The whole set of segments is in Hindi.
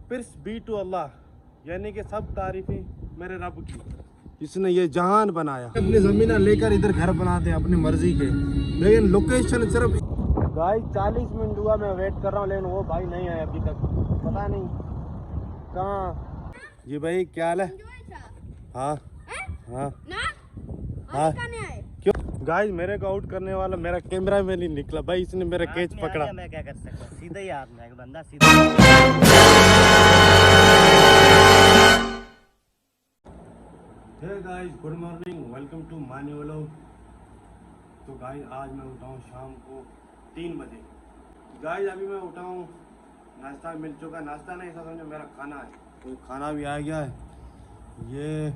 पिर्स बी टू अल्लाह, यानी कि सब तारीफें मेरे रब की, जिसने ये जहान बनाया। अपनी जमीन लेकर इधर घर बनाते हैं अपनी मर्जी के, लेकिन लोकेशन सिर्फ भाई 40 मिनट हुआ मैं वेट कर रहा हूँ, लेकिन वो भाई नहीं आया अभी तक, पता नहीं कहाँ। जी भाई क्या हाल है? हाँ हाँ हाँ क्यों गाइस, मेरे को आउट करने वाला मेरा कैमरा में नहीं निकला भाई, इसने मेरा कैच पकड़ा। मैं क्या कर सकता हूँ, सीधा ही हाथ में बंदा सीधा। Hey guys, good morning, welcome to my new vlog. तो गाइस आज मैं उठा हूँ शाम को 3 बजे। गाइस अभी मैं उठा हूँ, नाश्ता मिल चुका, नाश्ता नहीं ऐसा समझो मेरा खाना है, तो खाना भी आ गया है। ये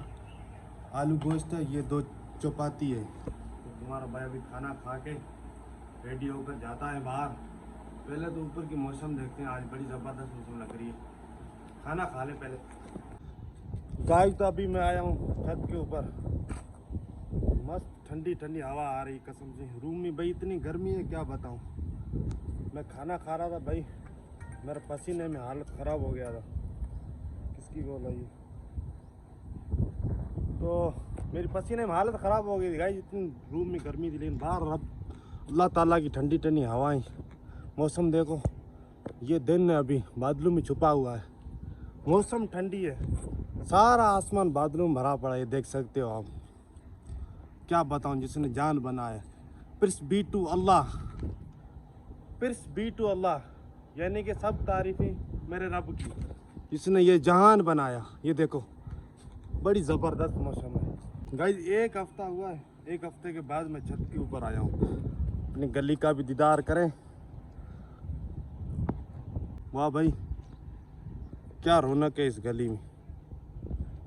आलू गोश्त है, ये 2 चपाती है। तो तुम्हारा भाई अभी खाना खा के रेडी होकर जाता है बाहर। पहले तो ऊपर की मौसम देखते हैं, आज बड़ी ज़बरदस्त मौसम लग रही है, खाना खा ले पहले। गाइस तो अभी मैं आया हूँ छत के ऊपर, मस्त ठंडी ठंडी हवा आ रही कसम से। रूम में भाई इतनी गर्मी है क्या बताऊँ। मैं खाना खा रहा था भाई, मेरे पसीने में हालत ख़राब हो गया था। किसकी बोला ये? तो मेरी पसीने में हालत ख़राब हो गई थी गाइस, इतनी रूम में गर्मी थी। लेकिन बाहर रब अल्लाह ताला की ठंडी ठंडी हवाएं, मौसम देखो, ये दिन है अभी बादलों में छुपा हुआ है, मौसम ठंडी है, सारा आसमान बादलों में भरा पड़ा है, देख सकते हो आप। क्या बताऊं, जिसने जान बनाया। Praise be to Allah, praise be to Allah, यानी कि सब तारीफें मेरे रब की, जिसने ये जहान बनाया। ये देखो बड़ी ज़बरदस्त मौसम है गाइस। 1 हफ्ता हुआ है, 1 हफ्ते के बाद मैं छत के ऊपर आया हूँ, अपनी गली का भी दीदार करें। वाह भाई क्या रौनक है इस गली में।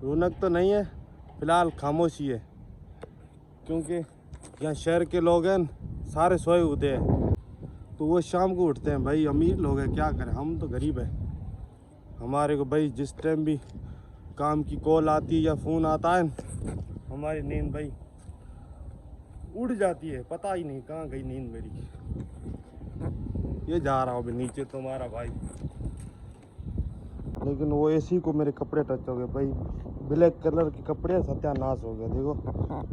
रौनक तो नहीं है फिलहाल, खामोशी है, क्योंकि यहाँ शहर के लोग हैं सारे सोए होते हैं, तो वो शाम को उठते हैं। भाई अमीर लोग हैं, क्या करें, हम तो गरीब हैं। हमारे को भाई जिस टाइम भी काम की कॉल आती है या फ़ोन आता है, हमारी नींद भाई उड़ जाती है, पता ही नहीं कहाँ गई नींद मेरी। ये जा रहा हूँ अभी नीचे तुम्हारा भाई, लेकिन वो एसी को मेरे कपड़े टच हो गए भाई, ब्लैक कलर के कपड़े, सत्यानाश हो गया। देखो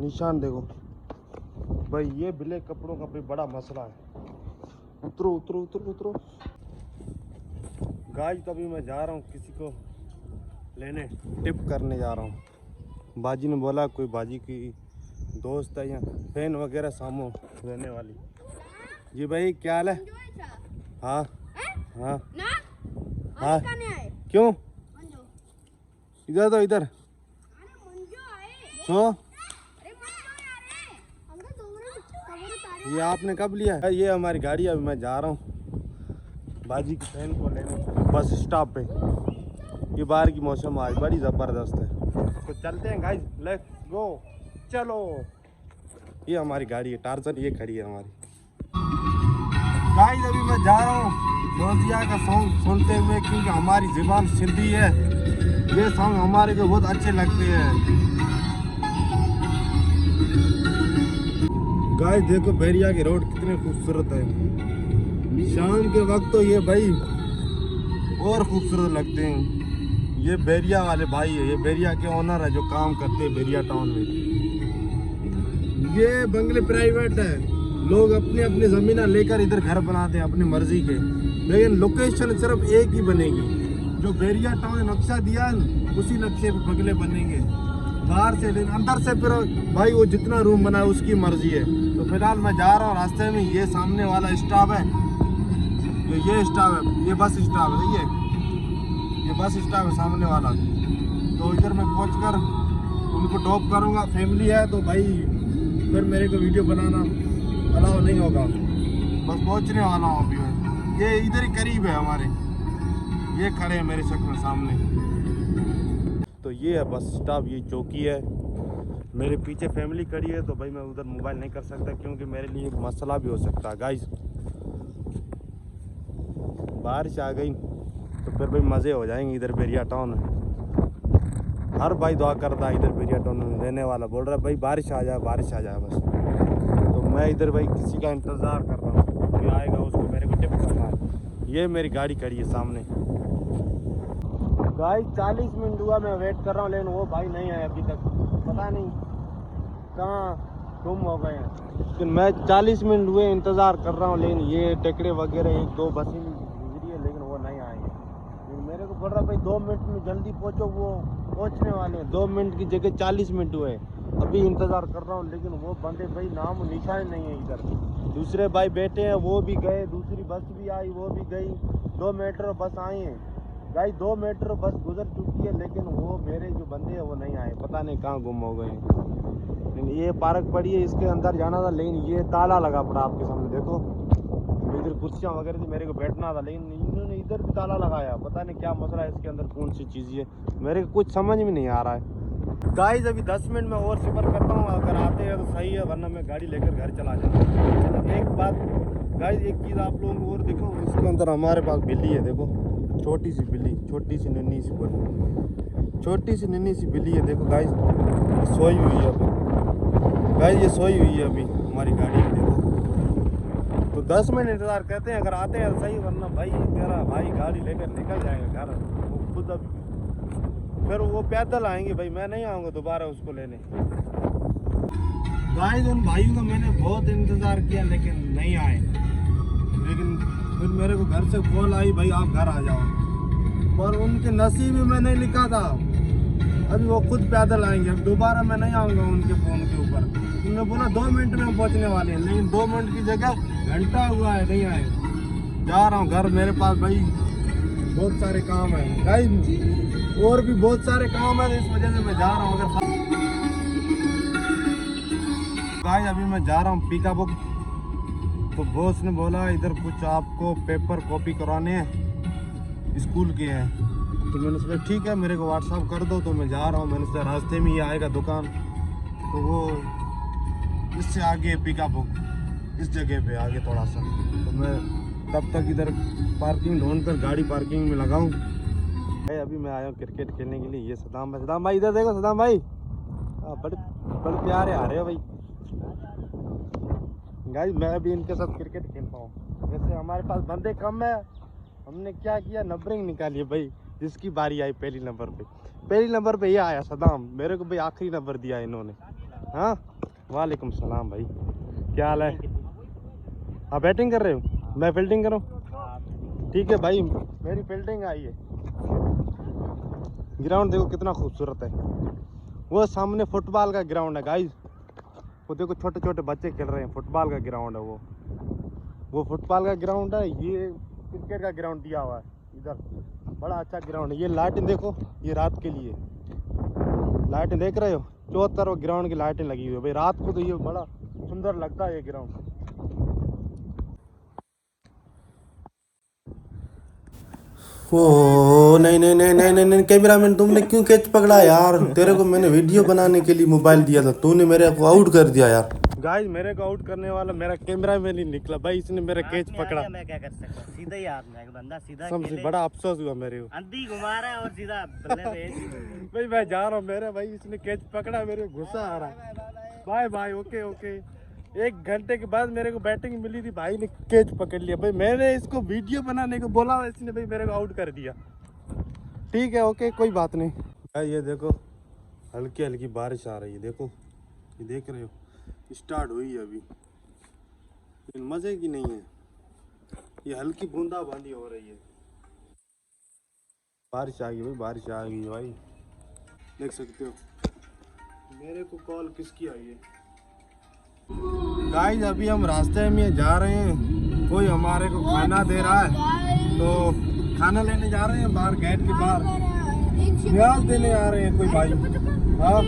निशान देखो भाई, ये ब्लैक कपड़ों का भी बड़ा मसला है। उतरो उतरो उतरो उतरो गाइस। तभी मैं जा रहा हूँ किसी को लेने, टिप करने जा रहा हूँ। बाजी ने बोला कोई बाजी की दोस्त है यहाँ फैन वगैरह सामो रहने वाली। जी भाई क्या हाल है? हाँ हाँ हाँ क्यों? इधर तो इधर सो, ये आपने कब लिया? ये हमारी गाड़ी है, अभी मैं जा रहा हूँ बाजी की फैन को लेने बस स्टॉप पे। ये बाहर की मौसम आज बड़ी ज़बरदस्त है, तो चलते हैं गाइस, लेट्स गो, चलो। ये हमारी गाड़ी है टार्जन, ये खड़ी है हमारी गाइस। अभी मैं जा रहा हूँ फौजिया का सॉन्ग सुनते हुए, क्योंकि हमारी ज़ुबान सिंधी है, ये सॉन्ग हमारे को बहुत अच्छे लगते हैं। गाइस देखो बैरिया के रोड कितने खूबसूरत है, शाम के वक्त तो ये भाई और खूबसूरत लगते हैं। ये बैरिया वाले भाई है, ये बैरिया के ओनर है जो काम करते हैं बैरिया टाउन में। ये बंगले प्राइवेट है, लोग अपनी अपनी ज़मीन लेकर इधर घर बनाते हैं अपनी मर्जी के, लेकिन लोकेशन सिर्फ एक ही बनेगी। जो बैरिया टाउन नक्शा दिया है उसी नक्शे पे बंगले बनेंगे बाहर से, लेकिन अंदर से फिर भाई वो जितना रूम बना है उसकी मर्जी है। तो फिलहाल मैं जा रहा हूँ रास्ते में, ये सामने वाला स्टॉप है, ये स्टॉप है, ये बस स्टॉप है, ये बस स्टॉप है सामने वाला। तो इधर मैं पहुंचकर उनको ड्रॉप करूंगा, फैमिली है तो भाई फिर मेरे को वीडियो बनाना अलाउ नहीं होगा। बस पहुंचने वाला हूँ अभी मैं, ये इधर ही करीब है हमारे, ये खड़े हैं मेरे शक्ल सामने। तो ये है बस स्टॉप, ये चौकी है, मेरे पीछे फैमिली खड़ी है, तो भाई मैं उधर मोबाइल नहीं कर सकता, क्योंकि मेरे लिए मसला भी हो सकता है गाइस। बारिश आ गई तो फिर भाई मज़े हो जाएंगे इधर बैरिया टाउन में। हर भाई दुआ करता है इधर बैरिया टाउन में रहने वाला, बोल रहा है भाई बारिश आ जाए, बारिश आ जाए बस। तो मैं इधर भाई किसी का इंतज़ार कर रहा हूँ। कोई आएगा उसको मेरे को टिप करना है। ये मेरी गाड़ी खड़ी है सामने। गाइस 40 मिनट हुआ मैं वेट कर रहा हूँ, लेकिन वो भाई नहीं आया अभी तक। पता नहीं कहाँ गुम हो गए हैं। लेकिन मैं 40 मिनट हुए इंतज़ार कर रहा हूँ, लेकिन ये टेकड़े वगैरह 1-2 बसें भी गुजरी है, लेकिन वो नहीं आएंगे। लेकिन मेरे को बोल रहा भाई 2 मिनट में जल्दी पहुँचो, वो पहुँचने वाले हैं। 2 मिनट की जगह 40 मिनट हुए, अभी इंतज़ार कर रहा हूँ, लेकिन वो बंदे भाई नाम निशान नहीं है इधर। दूसरे भाई बैठे हैं, वो भी गए, दूसरी बस भी आई, वो भी गई, 2 मेट्रो बस आई हैं गाइस, 2 मेट्रो बस गुजर चुकी है, लेकिन वो मेरे जो बंदे हैं वो नहीं आए, पता नहीं कहाँ गुम हो गए हैं। लेकिन ये पार्क पड़ी है, इसके अंदर जाना था, लेकिन ये ताला लगा पड़ा आपके सामने देखो। इधर कुर्सियाँ वगैरह थी, मेरे को बैठना था, लेकिन इन्होंने इधर भी ताला लगाया। पता नहीं क्या मसला है इसके अंदर, कौन सी चीज़ है, मेरे को कुछ समझ में नहीं आ रहा है। गाइस अभी 10 मिनट में और सफ़र करता हूँ, अगर आते हैं तो सही है, वरना मैं गाड़ी लेकर घर चला जाऊँगा। एक बात गाइस, एक चीज़ आप लोगों को और दिखाऊँ, इसके अंदर हमारे पास बिल्ली है, देखो छोटी सी बिल्ली, छोटी सी नन्ही सी बिल्ली, छोटी सी नन्ही सी बिल्ली है। देखो गाइस सोई हुई है अभी, गाइस ये सोई हुई है अभी हमारी गाड़ी में। देखो तो 10 मिनट इंतज़ार करते हैं, अगर आते हैं तो सही, वरना भाई तेरा भाई गाड़ी लेकर निकल जाएगा घर। वो खुद अब फिर वो पैदल आएंगे भाई, मैं नहीं आऊँगा दोबारा उसको लेने। गाइस उन भाइयों का मैंने बहुत इंतज़ार किया, लेकिन नहीं आए। लेकिन फिर मेरे को घर से कॉल आई, भाई आप घर आ जाओ, पर उनके नसीब में नहीं लिखा था, अभी वो खुद पैदल आएंगे। अब दोबारा मैं नहीं आऊँगा उनके फ़ोन के ऊपर। उन्होंने बोला 2 मिनट में पहुँचने वाले हैं, लेकिन 2 मिनट की जगह घंटा हुआ है, नहीं आए। जा रहा हूँ घर, मेरे पास भाई बहुत सारे काम है गाइस, और भी बहुत सारे काम है, इस वजह से मैं जा रहा हूँ। अगर गाइस अभी मैं जा रहा हूँ पिकअप, तो बॉस ने बोला इधर कुछ आपको पेपर कॉपी कराने हैं, स्कूल के हैं। तो मैंने सोचा ठीक है, मेरे को व्हाट्सअप कर दो, तो मैं जा रहा हूँ। मैंने सोचा रास्ते में ही आएगा दुकान, तो वो इससे आगे पिकअप इस जगह पे आगे थोड़ा सा, तो मैं तब तक इधर पार्किंग ढूंढकर गाड़ी पार्किंग में लगाऊं। अभी मैं आया हूँ क्रिकेट खेलने के लिए। ये सदाम भाई इधर देखो, सदाम भाई बड़े बड़े प्यारे आ रहे हो भाई। गाइस मैं भी इनके साथ क्रिकेट खेलता हूँ। जैसे हमारे पास बंदे कम है, हमने क्या किया, नंबरिंग निकाली है भाई। जिसकी बारी आई पहली नंबर पे ये आया सदाम, मेरे को भाई आखिरी नंबर दिया इन्होंने। हाँ वालेकुम सलाम भाई, क्या हाल है? आप बैटिंग कर रहे हो, मैं फील्डिंग करूँ? ठीक है भाई, मेरी फील्डिंग आई है। ग्राउंड देखो कितना खूबसूरत है, वो सामने फुटबॉल का ग्राउंड है गाइस। वो देखो छोटे छोटे बच्चे खेल रहे हैं, फुटबॉल का ग्राउंड है वो फुटबॉल का ग्राउंड है। ये क्रिकेट का ग्राउंड दिया हुआ है इधर, बड़ा अच्छा ग्राउंड है। ये लाइटें देखो, ये रात के लिए लाइटें देख रहे हो, 4 तरफ ग्राउंड की लाइटें लगी हुई है भाई। रात को तो ये बड़ा सुंदर लगता है ये ग्राउंड। ओ नहीं कैमरामैन, तुमने क्यों कैच पकड़ा यार? तेरे को मैंने वीडियो बनाने के लिए मोबाइल दिया था, तूने मेरे को आउट कर दिया यार। गाइस मेरे को आउट करने वाला मेरा कैमरामैन ही निकला भाई, इसने मेरा कैच पकड़ा। मैं क्या कर सकता हूँ, सीधा ही हाथ में बंदा सीधा सबसे बड़ा अफसोस हुआ मेरे को, अंधी घुमा रहा है और सीधा बल्ले पे। भाई मैं जा रहा हूँ, मेरा भाई इसने कैच पकड़ा, मेरे को गुस्सा आ रहा है। Bye bye, okay. 1 घंटे के बाद मेरे को बैटिंग मिली थी, भाई ने कैच पकड़ लिया भाई। मैंने इसको वीडियो बनाने को बोला, इसने भाई मेरे को आउट कर दिया। ठीक है ओके, कोई बात नहीं। भाई ये देखो हल्की हल्की बारिश आ रही है, देखो ये देख रहे हो, स्टार्ट हुई है अभी, लेकिन मज़े की नहीं है, ये हल्की बूंदाबांदी हो रही है। बारिश आ गई भाई, बारिश आ गई भाई, देख सकते हो। मेरे को कॉल किसकी आई है? गाइस अभी हम रास्ते में जा रहे हैं, कोई हमारे को खाना दे रहा है, तो खाना लेने जा रहे हैं बाहर, गेट के बाहर प्याज देने आ रहे हैं कोई भाई। हाँ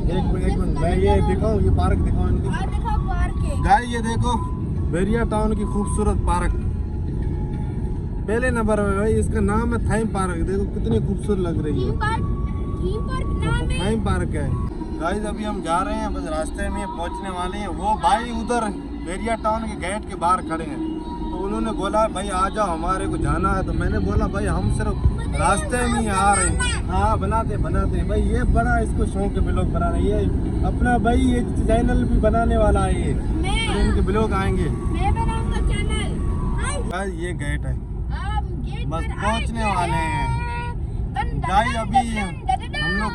एक मिनट मैं ये दिखाऊं, ये पार्क दिखाऊं इनकी। गाइस ये देखो बैरिया टाउन की खूबसूरत पार्क, पहले नंबर में भाई, इसका नाम है थाइम पार्क। देखो कितनी खूबसूरत लग रही है, थाइम पार्क है। गाइस अभी हम जा रहे हैं, बस रास्ते में पहुंचने वाले हैं। वो भाई उधर बैरिया टाउन के गेट के बाहर खड़े हैं, तो तो उन्होंने बोला भाई आ जाओ हमारे को जाना है। तो मैंने बोला भाई हम सिर्फ रास्ते में ही आ रहे हैं। हाँ बनाते भाई, ये बड़ा इसको शौक है ब्लॉग बनाना। ये अपना भाई ये चैनल भी बनाने वाला है ये, तो इनके ब्लॉग आएंगे। मैं बनाऊंगा चैनल। भाई ये गेट है, गेट बस पर पहुंचने आगे वाले हैं। गाइस अभी हम लोग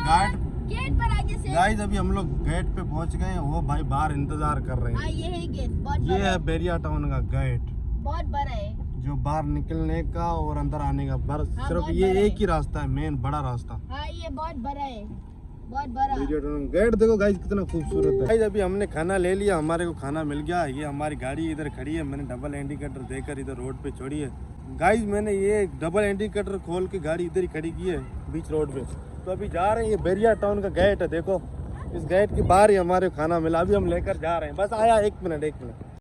गेट पर आगे से गाइस अभी हम लोग गेट पे पहुंच गए हैं। वो भाई बाहर इंतजार कर रहे हैं। ये है गेट, बहुत ये बड़ा है बैरिया टाउन का गेट, बहुत बड़ा है। जो बाहर निकलने का और अंदर आने का हाँ, सिर्फ बहुत ये बड़ा एक है। ही रास्ता है, मेन बड़ा रास्ता। हाँ ये बहुत बड़ा है, बहुत बड़ा। बैरिया टाउन गेट देखो गाइस कितना खूबसूरत है। गाइस अभी हमने खाना ले लिया, हमारे को खाना मिल गया। ये हमारी गाड़ी इधर खड़ी है, मैंने डबल इंडिकेटर देकर इधर रोड पे छोड़ी है। गाइस मैंने ये डबल इंडिकेटर खोल के गाड़ी इधर ही खड़ी की है बीच रोड पे। तो अभी जा रहे हैं, ये बैरिया टाउन का गेट है, देखो इस गेट के बाहर ही हमारे को खाना मिला। अभी हम लेकर जा रहे हैं, बस आया 1 मिनट।